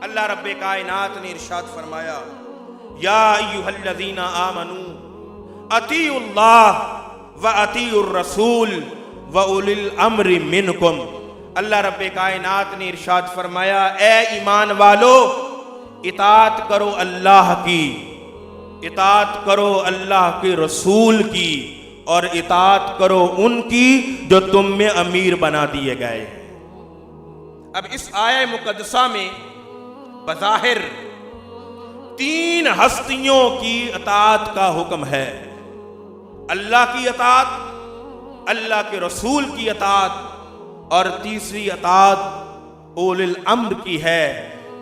اللہ رب کائنات نے ارشاد فرمایا یا ایھا الذین آمنوا اطیعوا اللہ و اطیعوا الرسول و اولی الامر منکم۔ اللہ رب کائنات نے ارشاد فرمایا اے ایمان والو، اطاعت کرو اللہ کی، اطاعت کرو اللہ کے رسول کی، اور اطاعت کرو ان کی جو تم میں امیر بنا دیے گئے ہیں۔ اب اس آیہ مقدسہ میں بظاہر تین ہستیوں کی اطاعت کا حکم ہے، اللہ کی اطاعت، اللہ کے رسول کی اطاعت، اور تیسری اطاعت اولی الامر کی ہے۔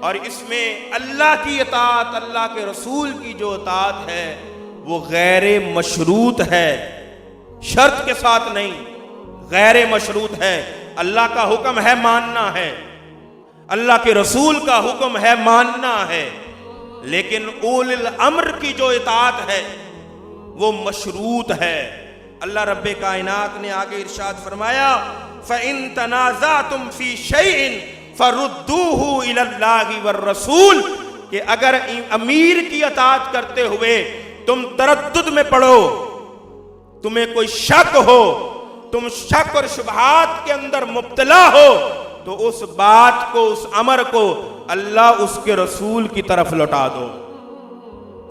اور اس میں اللہ کی اطاعت، اللہ کے رسول کی جو اطاعت ہے وہ غیر مشروط ہے، شرط کے ساتھ نہیں، غیر مشروط ہے۔ اللہ کا حکم ہے ماننا ہے، اللہ کے رسول کا حکم ہے ماننا ہے، لیکن اولی الامر کی جو اطاعت ہے وہ مشروط ہے۔ اللہ رب کائنات نے آگے ارشاد فرمایا فَإِن تَنَازَعْتُمْ فِي شَيْءٍ فَرُدُّوهُ إِلَى اللَّهِ وَالرَّسُولِ، کہ اگر امیر کی اطاعت کرتے ہوئے تم تردد میں پڑو، تمہیں کوئی شک ہو، تم شک اور شبہات کے اندر مبتلا ہو، تو اس بات کو، اس امر کو اللہ اس کے رسول کی طرف لوٹا دو،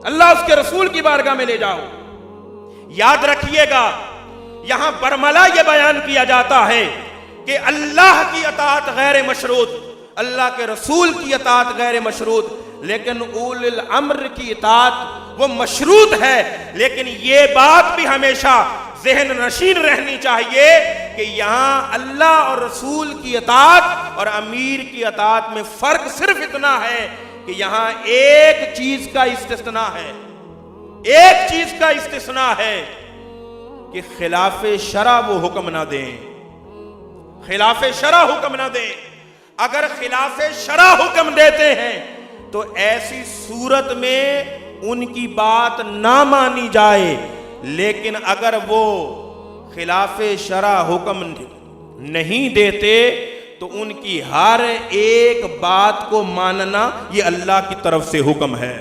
اللہ اس کے رسول کی بارگاہ میں لے جاؤ۔ یاد رکھیے گا یہاں برملا یہ بیان کیا جاتا ہے کہ اللہ کی اطاعت غیر مشروط، اللہ کے رسول کی اطاعت غیر مشروط، لیکن اولی الامر کی اطاعت وہ مشروط ہے۔ لیکن یہ بات بھی ہمیشہ ذہن نشین رہنی چاہیے کہ یہاں اللہ اور رسول کی اطاعت اور امیر کی اطاعت میں فرق صرف اتنا ہے کہ یہاں ایک چیز کا استثناء ہے، ایک چیز کا استثناء ہے کہ خلاف شرع وہ حکم نہ دیں، خلاف شرع حکم نہ دیں۔ اگر خلاف شرع حکم دیتے ہیں تو ایسی صورت میں ان کی بات نہ مانی جائے، لیکن اگر وہ خلاف شرع حکم نہیں دیتے تو ان کی ہر ایک بات کو ماننا یہ اللہ کی طرف سے حکم ہے۔